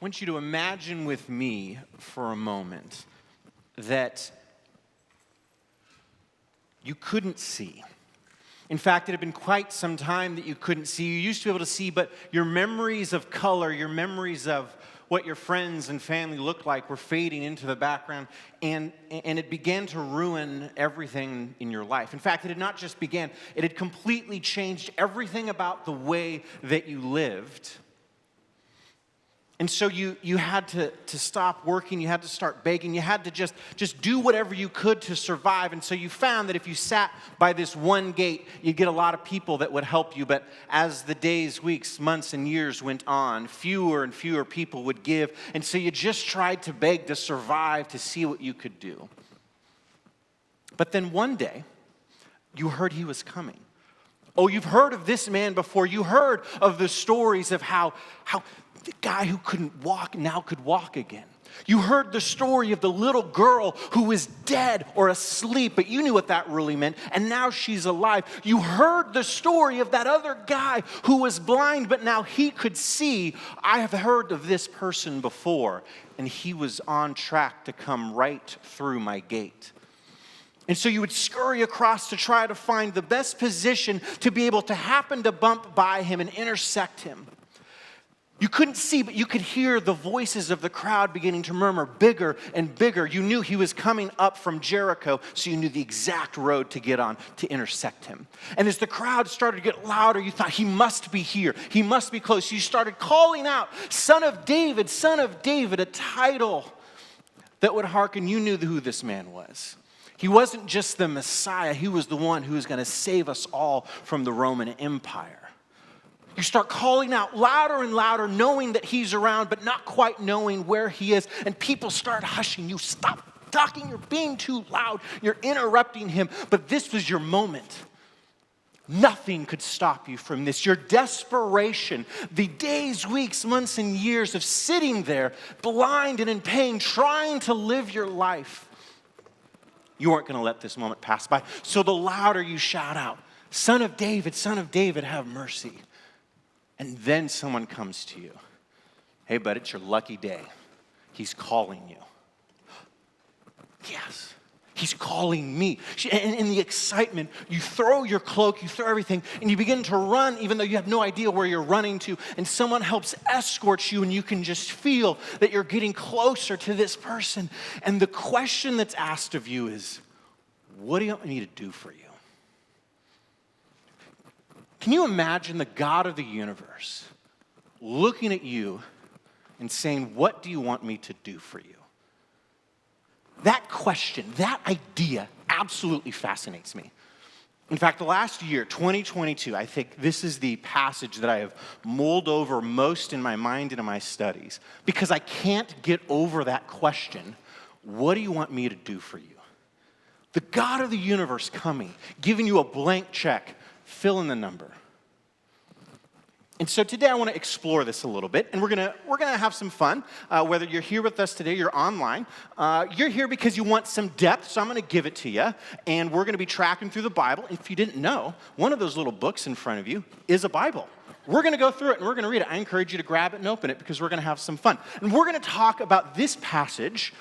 want you to imagine with me for a moment that you couldn't see. In fact, it had been quite some time that you couldn't see. You used to be able to see, but your memories of color, your memories of what your friends and family looked like were fading into the background, and it began to ruin everything in your life. In fact, it had not just began, it had completely changed everything about the way that you lived. And so you had to stop working, you had to start begging, you had to just do whatever you could to survive. And so you found that if you sat by this one gate, you'd get a lot of people that would help you. But as the days, weeks, months, and years went on, fewer and fewer people would give. And so you just tried to beg to survive, to see what you could do. But then one day, you heard he was coming. Oh, you've heard of this man before. You heard of the stories of how the guy who couldn't walk now could walk again. You heard the story of the little girl who was dead or asleep, but you knew what that really meant, and now she's alive. You heard the story of that other guy who was blind, but now he could see. I have heard of this person before, and he was on track to come right through my gate. And so you would scurry across to try to find the best position to be able to happen to bump by him and intersect him. You couldn't see, but you could hear the voices of the crowd beginning to murmur bigger and bigger. You knew he was coming up from Jericho, so you knew the exact road to get on to intersect him. And as the crowd started to get louder, you thought, he must be here. He must be close. You started calling out, Son of David, a title that would hearken. You knew who this man was. He wasn't just the Messiah. He was the one who was going to save us all from the Roman Empire. You start calling out louder and louder, knowing that he's around, but not quite knowing where he is. And people start hushing you. Stop talking. You're being too loud. You're interrupting him. But this was your moment. Nothing could stop you from this. Your desperation, the days, weeks, months, and years of sitting there, blind and in pain, trying to live your life. You weren't going to let this moment pass by. So the louder you shout out, Son of David, have mercy. And then someone comes to you. Hey, bud, it's your lucky day. He's calling you. Yes, he's calling me. And in the excitement, you throw your cloak, you throw everything, and you begin to run even though you have no idea where you're running to. And someone helps escort you, and you can just feel that you're getting closer to this person. And the question that's asked of you is, what do you want me to do for you? Can you imagine the God of the universe looking at you and saying, what do you want me to do for you? That question, that idea absolutely fascinates me. In fact, the last year, 2022, I think this is the passage that I have mulled over most in my mind and in my studies because I can't get over that question, what do you want me to do for you? The God of the universe coming, giving you a blank check, fill in the number. And so today I want to explore this a little bit, and we're gonna have some fun. Whether you're here with us today, you're online. You're here because you want some depth, so I'm going to give it to you. And we're going to be tracking through the Bible. If you didn't know, one of those little books in front of you is a Bible. We're going to go through it, and we're going to read it. I encourage you to grab it and open it because we're going to have some fun. And we're going to talk about this passage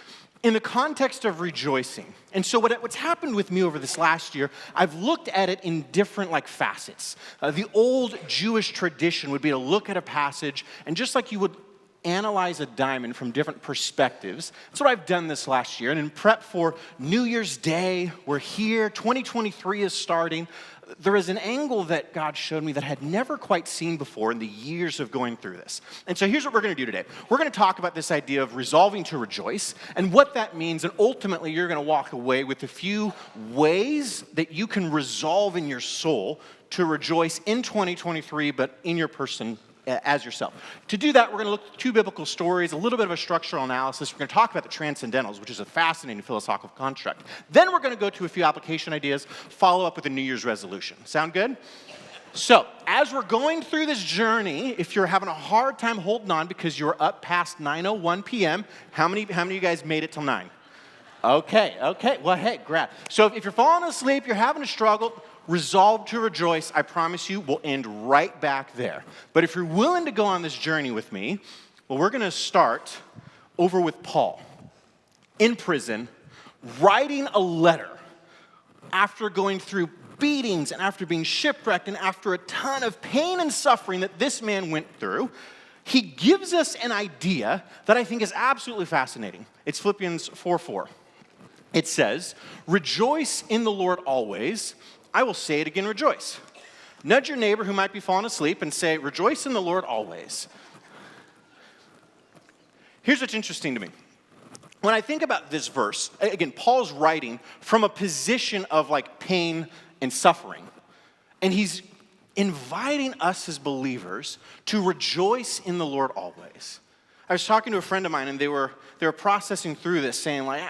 in the context of rejoicing. And so what's happened with me over this last year, I've looked at it in different facets. The old Jewish tradition would be to look at a passage, and just like you would analyze a diamond from different perspectives, that's what I've done this last year. And in prep for New Year's Day, we're here, 2023 is starting. There is an angle that God showed me that I had never quite seen before in the years of going through this. And so here's what we're going to do today. We're going to talk about this idea of resolving to rejoice and what that means. And ultimately, you're going to walk away with a few ways that you can resolve in your soul to rejoice in 2023, but in your person as yourself. To do that, we're going to look at two biblical stories, a little bit of a structural analysis. We're going to talk about the transcendentals, which is a fascinating philosophical construct. Then we're going to go to a few application ideas, follow up with a New Year's resolution. Sound good? So, as we're going through this journey, if you're having a hard time holding on because you're up past 9:01 p.m., how many of you guys made it till 9? Okay. Well, hey, grab. So if you're falling asleep, you're having a struggle, resolve to rejoice, I promise you, we'll end right back there. But if you're willing to go on this journey with me, Well, we're going to start over with Paul in prison, writing a letter after going through beatings and after being shipwrecked and after a ton of pain and suffering that this man went through. He gives us an idea that I think is absolutely fascinating. It's Philippians 4:4. It says, "Rejoice in the Lord always. I will say it again, rejoice." Nudge your neighbor who might be falling asleep and say, "Rejoice in the Lord always." Here's what's interesting to me. When I think about this verse, again, Paul's writing from a position of like pain and suffering. And he's inviting us as believers to rejoice in the Lord always. I was talking to a friend of mine, and they were processing through this, saying like,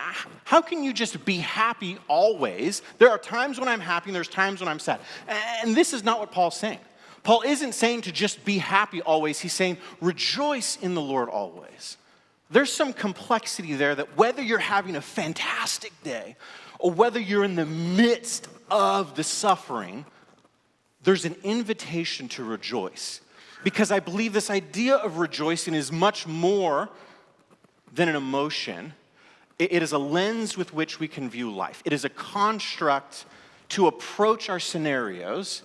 how can you just be happy always? There are times when I'm happy and there's times when I'm sad. And this is not what Paul's saying. Paul isn't saying to just be happy always. He's saying rejoice in the Lord always. There's some complexity there that whether you're having a fantastic day or whether you're in the midst of the suffering, there's an invitation to rejoice. Because I believe this idea of rejoicing is much more than an emotion. It is a lens with which we can view life. It is a construct to approach our scenarios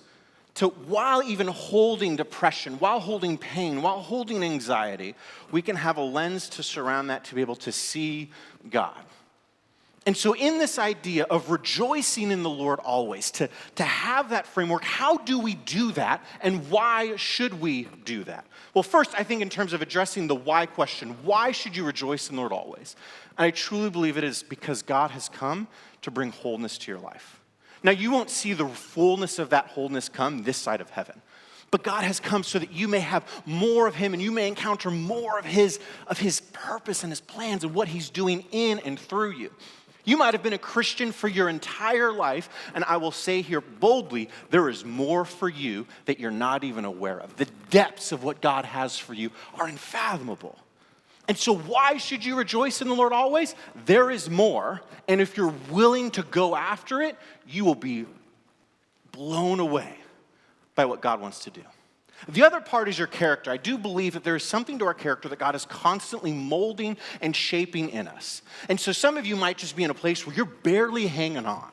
to, while even holding depression, while holding pain, while holding anxiety, we can have a lens to surround that to be able to see God. And so in this idea of rejoicing in the Lord always, to have that framework, how do we do that and why should we do that? Well, first, I think in terms of addressing the why question, why should you rejoice in the Lord always? And I truly believe it is because God has come to bring wholeness to your life. Now, you won't see the fullness of that wholeness come this side of heaven. But God has come so that you may have more of Him and you may encounter more of His purpose and His plans and what He's doing in and through you. You might have been a Christian for your entire life, and I will say here boldly, there is more for you that you're not even aware of. The depths of what God has for you are unfathomable. And so why should you rejoice in the Lord always? There is more, and if you're willing to go after it, you will be blown away by what God wants to do. The other part is your character. I do believe that there is something to our character that God is constantly molding and shaping in us. And so some of you might just be in a place where you're barely hanging on.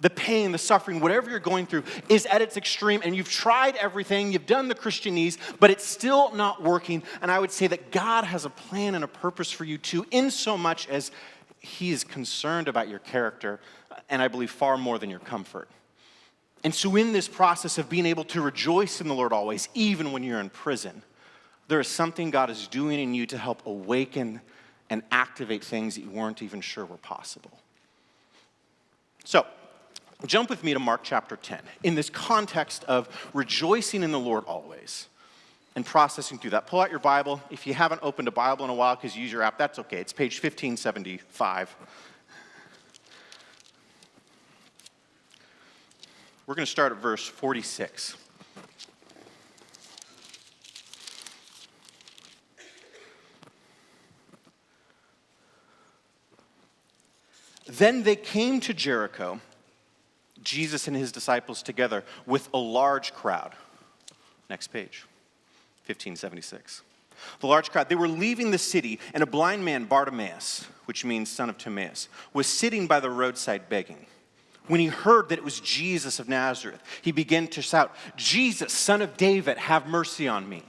The pain, the suffering, whatever you're going through is at its extreme, and you've tried everything, you've done the Christianese, but it's still not working. And I would say that God has a plan and a purpose for you too, in so much as He is concerned about your character, and I believe far more than your comfort. And so in this process of being able to rejoice in the Lord always, even when you're in prison, there is something God is doing in you to help awaken and activate things that you weren't even sure were possible. So, jump with me to Mark chapter 10. In this context of rejoicing in the Lord always and processing through that. Pull out your Bible. If you haven't opened a Bible in a while because you use your app, that's okay. It's page 1575. We're going to start at verse 46. Then they came to Jericho, Jesus and his disciples together with a large crowd. Next page, 1576. The large crowd, they were leaving the city, and a blind man, Bartimaeus, which means son of Timaeus, was sitting by the roadside begging. When he heard that it was Jesus of Nazareth, he began to shout, "Jesus, Son of David, have mercy on me."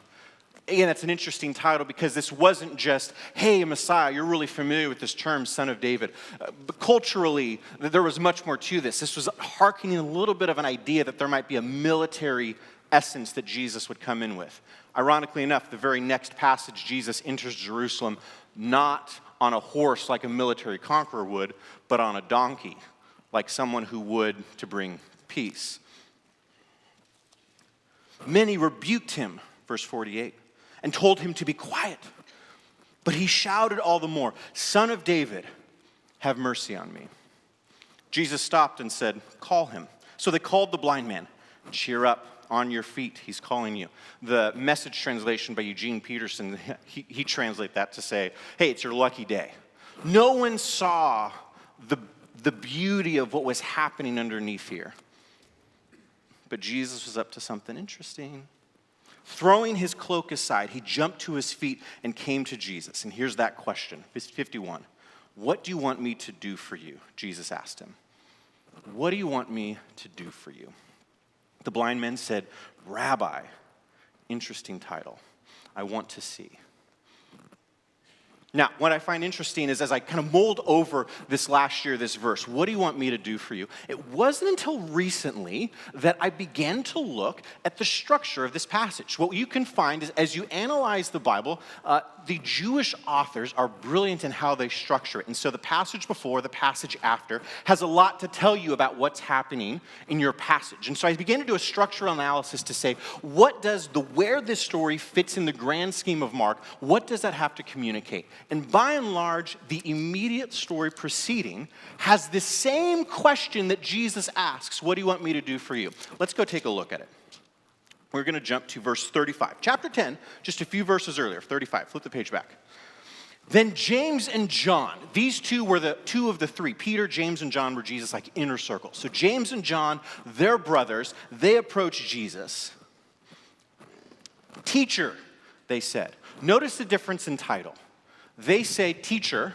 Again, that's an interesting title because this wasn't just, hey, Messiah, you're really familiar with this term, Son of David. But culturally, there was much more to this. This was hearkening a little bit of an idea that there might be a military essence that Jesus would come in with. Ironically enough, the very next passage, Jesus enters Jerusalem not on a horse like a military conqueror would, but on a donkey, like someone who would to bring peace. Many rebuked him, verse 48, and told him to be quiet. But he shouted all the more, "Son of David, have mercy on me." Jesus stopped and said, "Call him." So they called the blind man. "Cheer up, on your feet, he's calling you." The Message translation by Eugene Peterson, he translates that to say, hey, it's your lucky day. No one saw the beauty of what was happening underneath here. But Jesus was up to something interesting. Throwing his cloak aside, he jumped to his feet and came to Jesus. And here's that question, 51. What do you want me to do for you? Jesus asked him. What do you want me to do for you? The blind man said, Rabbi, interesting title. I want to see. Now, what I find interesting is as I kind of mulled over this last year, this verse, what do you want me to do for you? It wasn't until recently that I began to look at the structure of this passage. What you can find is as you analyze the Bible, the Jewish authors are brilliant in how they structure it. And so the passage before, the passage after, has a lot to tell you about what's happening in your passage. And so I began to do a structural analysis to say, where this story fits in the grand scheme of Mark, what does that have to communicate? And by and large, the immediate story preceding has the same question that Jesus asks, what do you want me to do for you? Let's go take a look at it. We're going to jump to verse 35. Chapter 10, just a few verses earlier, 35. Flip the page back. Then James and John, these two were the two of the three. Peter, James, and John were Jesus' like inner circle. So James and John, they're brothers. They approach Jesus. Teacher, they said. Notice the difference in title. They say teacher,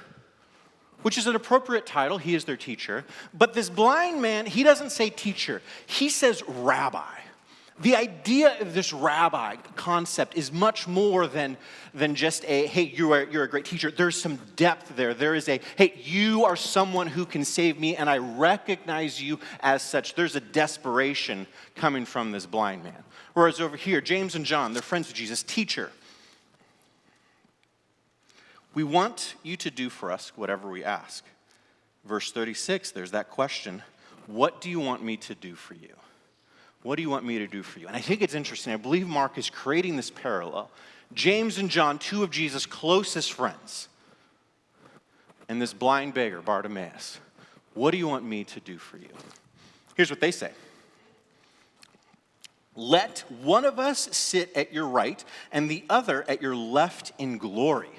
which is an appropriate title. He is their teacher. But this blind man, he doesn't say teacher. He says rabbi. The idea of this rabbi concept is much more than just a, hey, you're a great teacher. There's some depth there. There is a, hey, you are someone who can save me, and I recognize you as such. There's a desperation coming from this blind man. Whereas over here, James and John, they're friends with Jesus. Teacher, we want you to do for us whatever we ask. Verse 36, there's that question. What do you want me to do for you? What do you want me to do for you? And I think it's interesting. I believe Mark is creating this parallel. James and John, two of Jesus' closest friends, and this blind beggar, Bartimaeus. What do you want me to do for you? Here's what they say. Let one of us sit at your right and the other at your left in glory.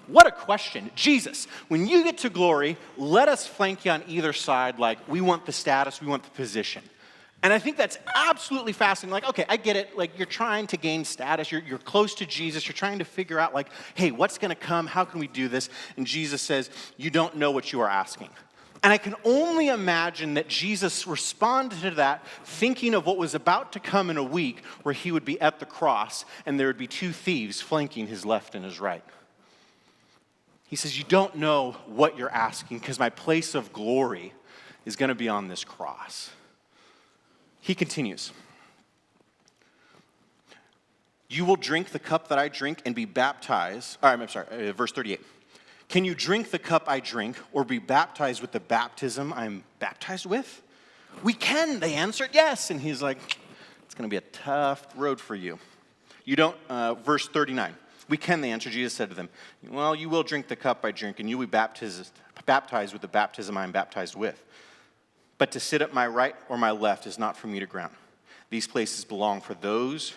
What a question. Jesus, when you get to glory, let us flank you on either side like we want the status, we want the position. And I think that's absolutely fascinating. Like, okay, I get it. Like, you're trying to gain status. You're close to Jesus. You're trying to figure out, like, hey, what's going to come? How can we do this? And Jesus says, you don't know what you are asking. And I can only imagine that Jesus responded to that thinking of what was about to come in a week where he would be at the cross and there would be two thieves flanking his left and his right. He says, you don't know what you're asking because my place of glory is going to be on this cross. He continues. You will drink the cup that I drink and be baptized. Verse 38. Can you drink the cup I drink or be baptized with the baptism I'm baptized with? We can, they answered, yes. And he's like, it's going to be a tough road for you. You don't, verse 39. We can, they answered. Jesus said to them, well, you will drink the cup I drink and you will be baptized with the baptism I am baptized with. But to sit at my right or my left is not for me to grant. These places belong for those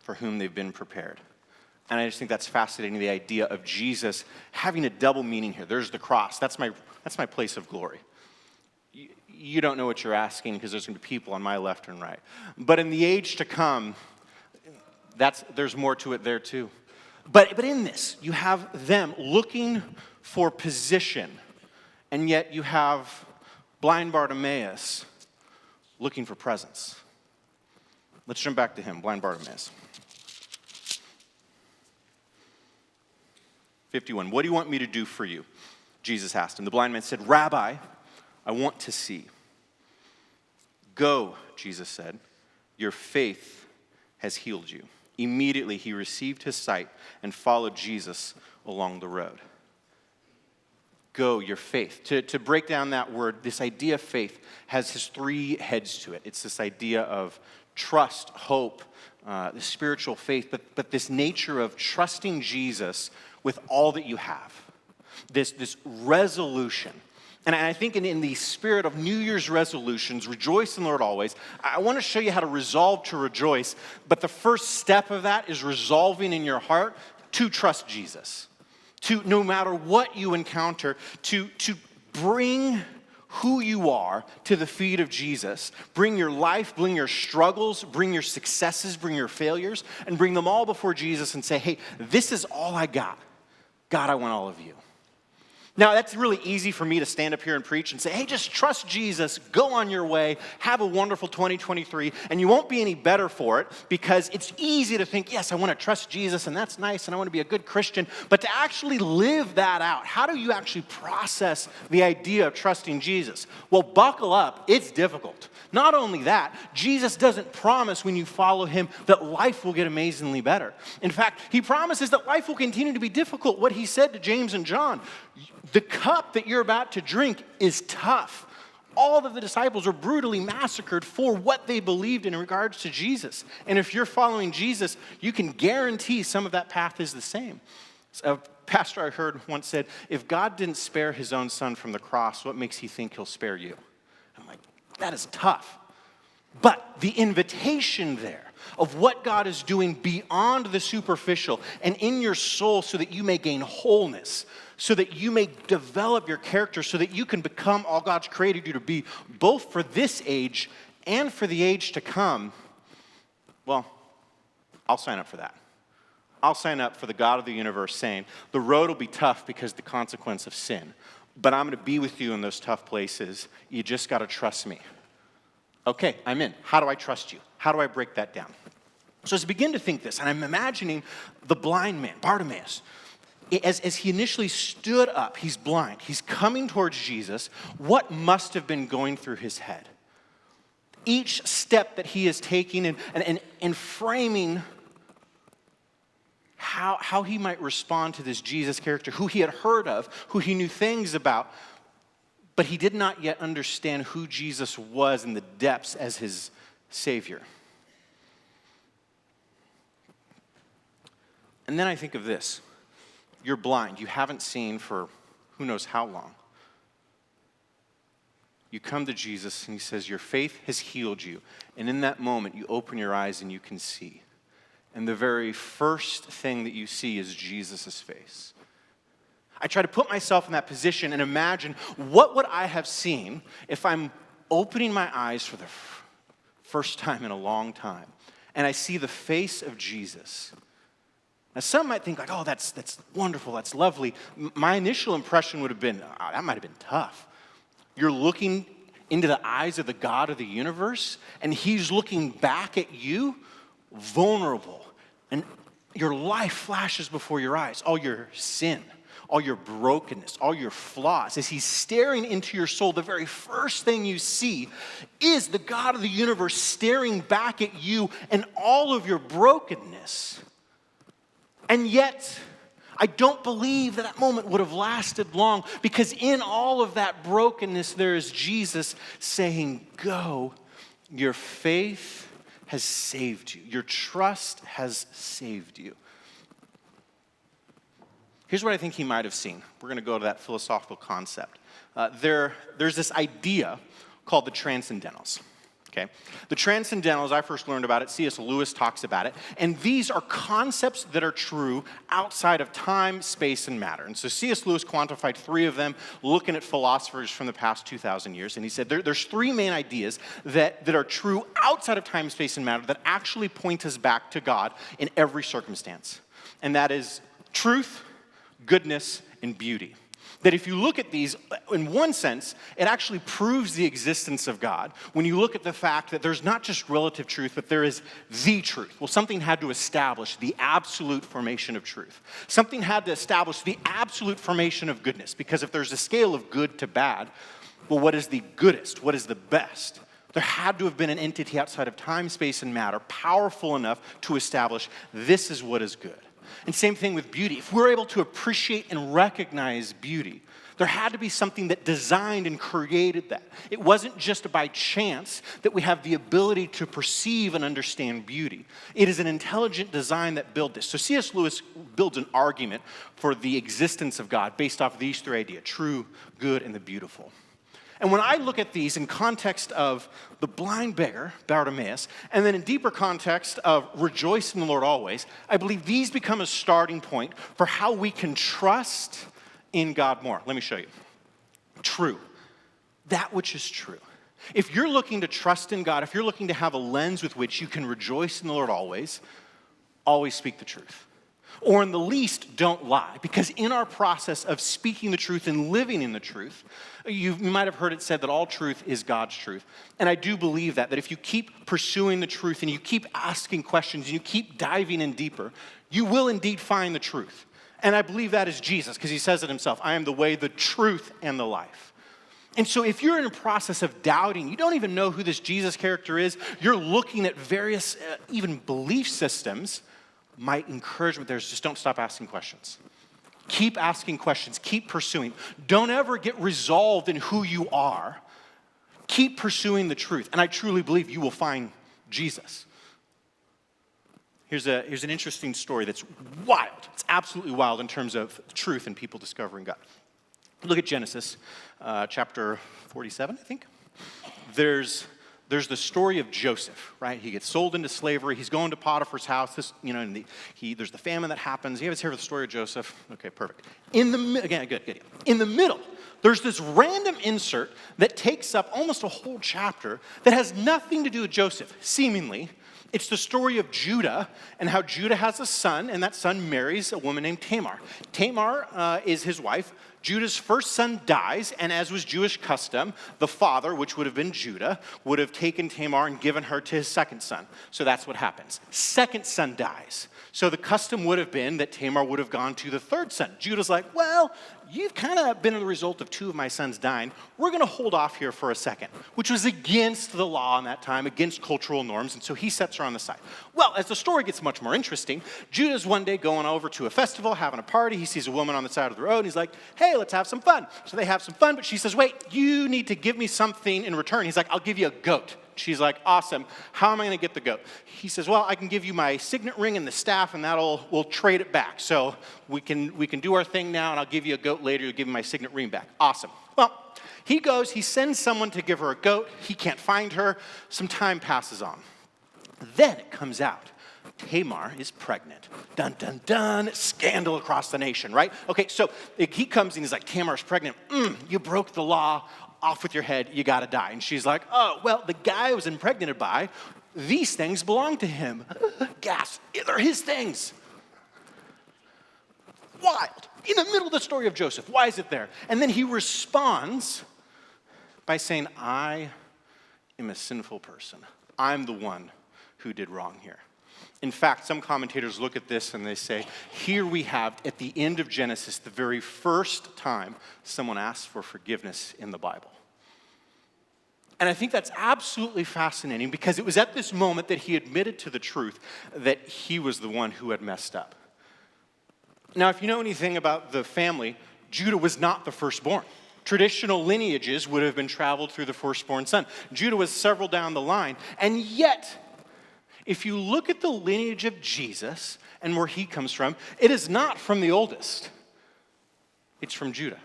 for whom they've been prepared. And I just think that's fascinating, the idea of Jesus having a double meaning here. There's the cross. That's my place of glory. You don't know what you're asking because there's going to be people on my left and right. But in the age to come, there's more to it there too. But in this, you have them looking for position, and yet you have blind Bartimaeus looking for presence. Let's jump back to him, blind Bartimaeus. 51, what do you want me to do for you? Jesus asked him. The blind man said, Rabbi, I want to see. Go, Jesus said, your faith has healed you. Immediately he received his sight and followed Jesus along the road. Go, your faith. To break down that word, this idea of faith has his three heads to it. It's this idea of trust, hope, the spiritual faith, but this nature of trusting Jesus with all that you have. This resolution. And I think in the spirit of New Year's resolutions, rejoice in the Lord always, I want to show you how to resolve to rejoice, but the first step of that is resolving in your heart to trust Jesus. To, no matter what you encounter, to bring who you are to the feet of Jesus. Bring your life, bring your struggles, bring your successes, bring your failures, and bring them all before Jesus and say, hey, this is all I got. God, I want all of you. Now, that's really easy for me to stand up here and preach and say, hey, just trust Jesus, go on your way, have a wonderful 2023, and you won't be any better for it because it's easy to think, yes, I want to trust Jesus, and that's nice, and I want to be a good Christian, but to actually live that out, how do you actually process the idea of trusting Jesus? Well, buckle up, it's difficult. Not only that, Jesus doesn't promise when you follow him that life will get amazingly better. In fact, he promises that life will continue to be difficult. What he said to James and John, the cup that you're about to drink is tough. All of the disciples were brutally massacred for what they believed in regards to Jesus. And if you're following Jesus, you can guarantee some of that path is the same. A pastor I heard once said, if God didn't spare his own son from the cross, what makes you think he'll spare you? I'm like, that is tough. But the invitation there of what God is doing beyond the superficial and in your soul so that you may gain wholeness, so that you may develop your character, so that you can become all God's created you to be, both for this age and for the age to come, well, I'll sign up for that. I'll sign up for the God of the universe saying, the road will be tough because of the consequence of sin, but I'm going to be with you in those tough places. You just got to trust me. Okay, I'm in. How do I trust you? How do I break that down? So as I begin to think this, and I'm imagining the blind man, Bartimaeus, as he initially stood up, he's blind, he's coming towards Jesus, what must have been going through his head? Each step that he is taking and framing how he might respond to this Jesus character, who he had heard of, who he knew things about, but he did not yet understand who Jesus was in the depths as his Savior. And then I think of this. You're blind. You haven't seen for who knows how long. You come to Jesus and he says, your faith has healed you. And in that moment, you open your eyes and you can see. And the very first thing that you see is Jesus' face. I try to put myself in that position and imagine what would I have seen if I'm opening my eyes for the first time in a long time and I see the face of Jesus. Now some might think like, oh, that's wonderful, that's lovely. My initial impression would have been, oh, that might have been tough. You're looking into the eyes of the God of the universe and he's looking back at you, vulnerable. And your life flashes before your eyes, all your sin, all your brokenness, all your flaws. As he's staring into your soul, the very first thing you see is the God of the universe staring back at you and all of your brokenness. And yet, I don't believe that moment would have lasted long because in all of that brokenness, there is Jesus saying, go, your faith has saved you. Your trust has saved you. Here's what I think he might have seen. We're going to go to that philosophical concept. There's this idea called the transcendentals. Okay? The transcendentals, I first learned about it, C.S. Lewis talks about it, and these are concepts that are true outside of time, space, and matter. And so C.S. Lewis quantified 3 of them, looking at philosophers from the past 2,000 years, and he said there's 3 main ideas that are true outside of time, space, and matter that actually point us back to God in every circumstance. And that is truth, goodness, and beauty. That if you look at these, in one sense, it actually proves the existence of God. When you look at the fact that there's not just relative truth, but there is the truth. Well, something had to establish the absolute formation of truth. Something had to establish the absolute formation of goodness. Because if there's a scale of good to bad, well, what is the goodest? What is the best? There had to have been an entity outside of time, space, and matter powerful enough to establish this is what is good. And same thing with beauty. If we're able to appreciate and recognize beauty, there had to be something that designed and created that. It wasn't just by chance that we have the ability to perceive and understand beauty. It is an intelligent design that built this. So C.S. Lewis builds an argument for the existence of God based off of these 3 ideas, true, good, and the beautiful. And when I look at these in context of the blind beggar, Bartimaeus, and then in deeper context of rejoice in the Lord always, I believe these become a starting point for how we can trust in God more. Let me show you. True. that which is true. If you're looking to trust in God, if you're looking to have a lens with which you can rejoice in the Lord always speak the truth. Or in the least, don't lie. Because in our process of speaking the truth and living in the truth, you might have heard it said that all truth is God's truth. And I do believe that if you keep pursuing the truth and you keep asking questions and you keep diving in deeper, you will indeed find the truth. And I believe that is Jesus, because he says it himself, I am the way, the truth, and the life. And so if you're in a process of doubting, you don't even know who this Jesus character is, you're looking at various even belief systems, my encouragement there is just don't stop asking questions. Keep asking questions. Keep pursuing. Don't ever get resolved in who you are. Keep pursuing the truth. And I truly believe you will find Jesus. Here's an interesting story that's wild. It's absolutely wild in terms of truth and people discovering God. Look at Genesis chapter 47, I think. There's the story of Joseph, right? He gets sold into slavery. He's going to Potiphar's house. And there's the famine that happens. You ever hear the story of Joseph? Okay, perfect. Good. In the middle, there's this random insert that takes up almost a whole chapter that has nothing to do with Joseph, seemingly. It's the story of Judah and how Judah has a son, and that son marries a woman named Tamar. Tamar is his wife. Judah's first son dies, and as was Jewish custom, the father, which would have been Judah, would have taken Tamar and given her to his second son. So that's what happens. Second son dies. So the custom would have been that Tamar would have gone to the third son. Judah's like, well, you've kind of been the result of two of my sons dying. We're going to hold off here for a second, which was against the law in that time, against cultural norms, and so he sets her on the side. Well, as the story gets much more interesting, Judah's one day going over to a festival, having a party. He sees a woman on the side of the road, and he's like, hey, let's have some fun. So they have some fun, but she says, wait, you need to give me something in return. He's like, I'll give you a goat. She's like, awesome. How am I going to get the goat? He says, well, I can give you my signet ring and the staff, and we'll trade it back. So we can do our thing now, and I'll give you a goat later. You'll give me my signet ring back. Awesome. Well, he goes, he sends someone to give her a goat. He can't find her. Some time passes on. Then it comes out. Tamar is pregnant. Dun, dun, dun. Scandal across the nation, right? Okay, so he comes and he's like, Tamar's pregnant. You broke the law. Off with your head, you gotta die. And she's like, oh, well, the guy I was impregnated by, these things belong to him. Gasp, they're his things. Wild. In the middle of the story of Joseph, why is it there? And then he responds by saying, I am a sinful person. I'm the one who did wrong here. In fact, some commentators look at this and they say, here we have, at the end of Genesis, the very first time someone asks for forgiveness in the Bible. And I think that's absolutely fascinating because it was at this moment that he admitted to the truth that he was the one who had messed up. Now, if you know anything about the family, Judah was not the firstborn. Traditional lineages would have been traveled through the firstborn son. Judah was several down the line, and yet, if you look at the lineage of Jesus and where he comes from, it is not from the oldest. It's from Judah,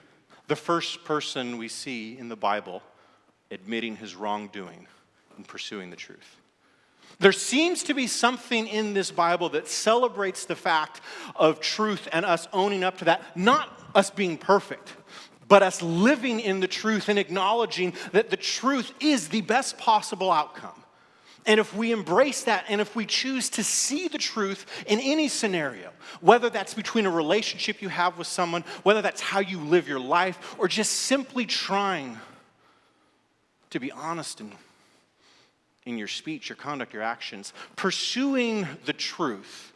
the first person we see in the Bible admitting his wrongdoing and pursuing the truth. There seems to be something in this Bible that celebrates the fact of truth and us owning up to that, not us being perfect, but us living in the truth and acknowledging that the truth is the best possible outcome. And if we embrace that, and if we choose to see the truth in any scenario, whether that's between a relationship you have with someone, whether that's how you live your life, or just simply trying to be honest in your speech, your conduct, your actions, pursuing the truth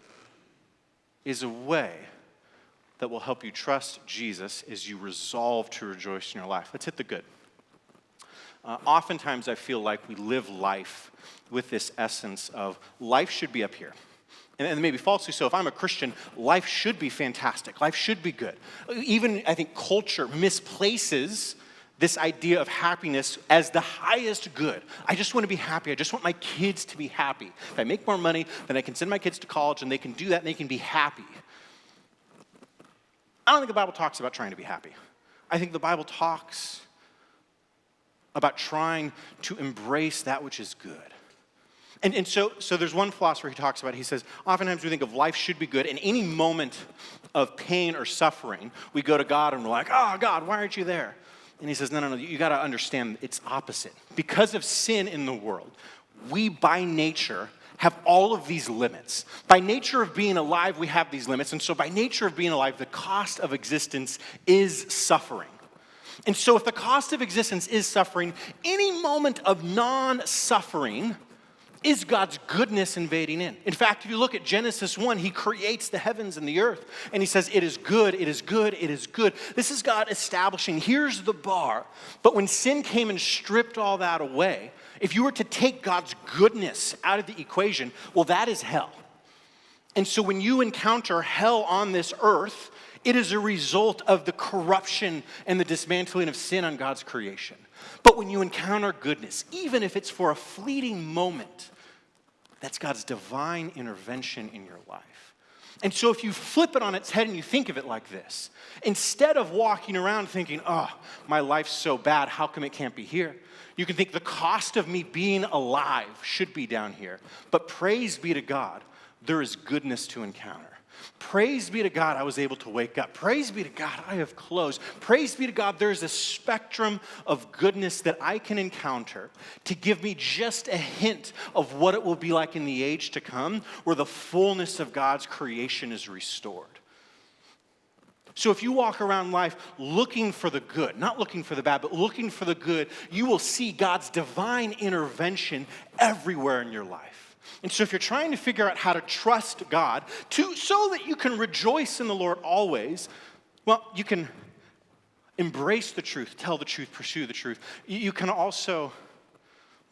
is a way that will help you trust Jesus as you resolve to rejoice in your life. Let's hit the good. Oftentimes I feel like we live life with this essence of life should be up here. And maybe falsely so. If I'm a Christian, life should be fantastic. Life should be good. Even, I think, culture misplaces this idea of happiness as the highest good. I just want to be happy. I just want my kids to be happy. If I make more money, then I can send my kids to college and they can do that and they can be happy. I don't think the Bible talks about trying to be happy. I think the Bible talks about trying to embrace that which is good. And so there's one philosopher he talks about, he says, oftentimes we think of life should be good. In any moment of pain or suffering, we go to God and we're like, oh, God, why aren't you there? And he says, no, you got to understand it's opposite. Because of sin in the world, we by nature have all of these limits. By nature of being alive, we have these limits. And so by nature of being alive, the cost of existence is suffering. And so if the cost of existence is suffering, any moment of non-suffering is God's goodness invading in. In fact, if you look at Genesis 1, he creates the heavens and the earth. And he says, it is good, it is good, it is good. This is God establishing, here's the bar. But when sin came and stripped all that away, if you were to take God's goodness out of the equation, well, that is hell. And so when you encounter hell on this earth, it is a result of the corruption and the dismantling of sin on God's creation. But when you encounter goodness, even if it's for a fleeting moment, that's God's divine intervention in your life. And so if you flip it on its head and you think of it like this, instead of walking around thinking, oh, my life's so bad, how come it can't be here? You can think the cost of me being alive should be down here. But praise be to God, there is goodness to encounter. Praise be to God, I was able to wake up. Praise be to God, I have clothes. Praise be to God, there's a spectrum of goodness that I can encounter to give me just a hint of what it will be like in the age to come, where the fullness of God's creation is restored. So if you walk around life looking for the good, not looking for the bad, but looking for the good, you will see God's divine intervention everywhere in your life. And so if you're trying to figure out how to trust God so that you can rejoice in the Lord always, well, you can embrace the truth, tell the truth, pursue the truth. You can also,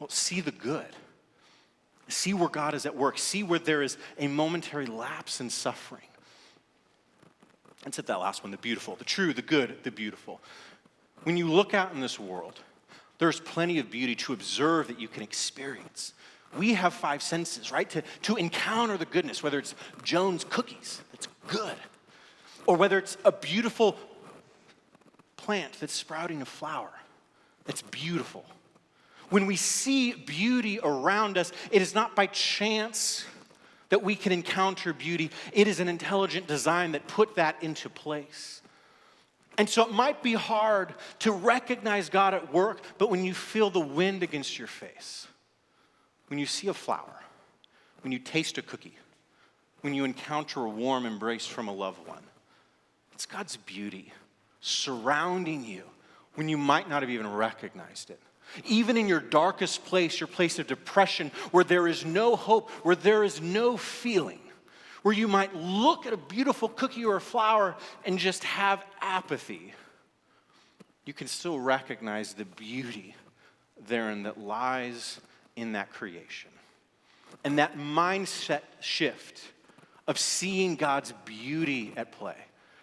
see the good. See where God is at work. See where there is a momentary lapse in suffering. Let's hit that last one, the beautiful, the true, the good, the beautiful. When you look out in this world, there's plenty of beauty to observe that you can experience. We have 5 senses, right? To encounter the goodness, whether it's Jones cookies, that's good. Or whether it's a beautiful plant that's sprouting a flower, that's beautiful. When we see beauty around us, it is not by chance that we can encounter beauty. It is an intelligent design that put that into place. And so it might be hard to recognize God at work, but when you feel the wind against your face, when you see a flower, when you taste a cookie, when you encounter a warm embrace from a loved one, it's God's beauty surrounding you when you might not have even recognized it. Even in your darkest place, your place of depression, where there is no hope, where there is no feeling, where you might look at a beautiful cookie or a flower and just have apathy, you can still recognize the beauty therein that lies in that creation. And that mindset shift of seeing God's beauty at play,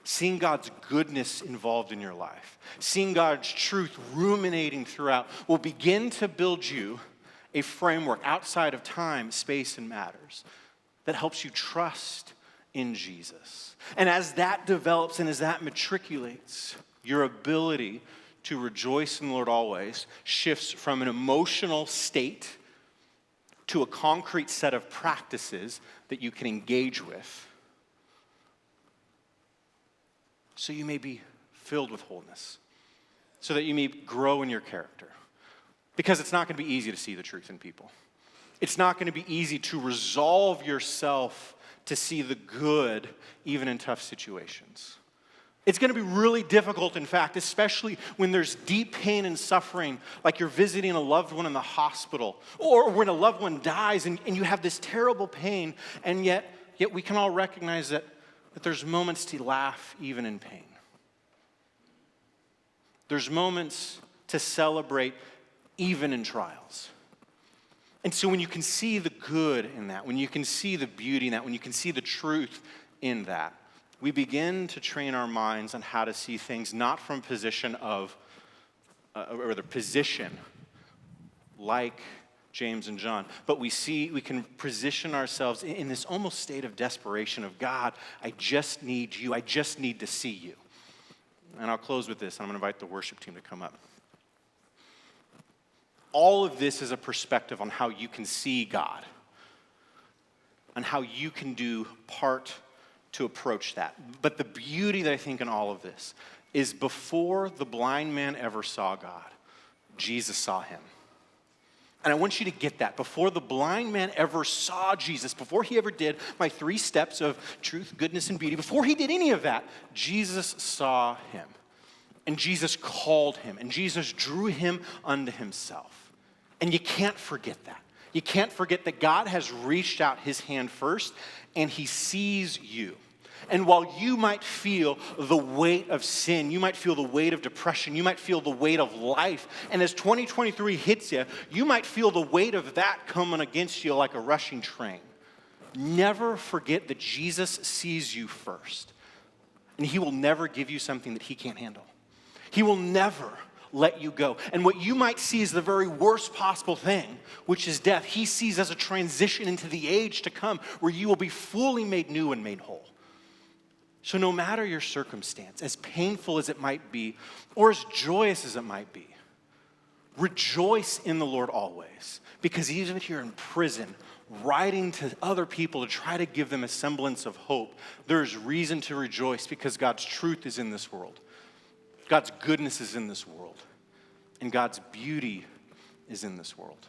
seeing God's goodness involved in your life, seeing God's truth ruminating throughout will begin to build you a framework outside of time, space, and matters that helps you trust in Jesus. And as that develops and as that matriculates, your ability to rejoice in the Lord always shifts from an emotional state to a concrete set of practices that you can engage with, so you may be filled with wholeness, so that you may grow in your character. Because it's not going to be easy to see the truth in people. It's not going to be easy to resolve yourself to see the good even in tough situations. It's going to be really difficult, in fact, especially when there's deep pain and suffering, like you're visiting a loved one in the hospital, or when a loved one dies and you have this terrible pain, and yet we can all recognize that there's moments to laugh even in pain. There's moments to celebrate even in trials. And so when you can see the good in that, when you can see the beauty in that, when you can see the truth in that, we begin to train our minds on how to see things not from a position of, or the position like James and John, but we can position ourselves in this almost state of desperation of, God, I just need you. I just need to see you. And I'll close with this. I'm going to invite the worship team to come up. All of this is a perspective on how you can see God, on how you can do part to approach that. But the beauty that I think in all of this is before the blind man ever saw God, Jesus saw him. And I want you to get that. Before the blind man ever saw Jesus, before he ever did my 3 steps of truth, goodness, and beauty, before he did any of that, Jesus saw him. And Jesus called him. And Jesus drew him unto himself. And you can't forget that. You can't forget that God has reached out his hand first, and he sees you. And while you might feel the weight of sin, you might feel the weight of depression, you might feel the weight of life, and as 2023 hits you, you might feel the weight of that coming against you like a rushing train. Never forget that Jesus sees you first, and he will never give you something that he can't handle. He will never let you go. And what you might see as the very worst possible thing, which is death, he sees as a transition into the age to come where you will be fully made new and made whole. So no matter your circumstance, as painful as it might be, or as joyous as it might be, rejoice in the Lord always. Because even if you're in prison, writing to other people to try to give them a semblance of hope, there's reason to rejoice because God's truth is in this world. God's goodness is in this world. And God's beauty is in this world.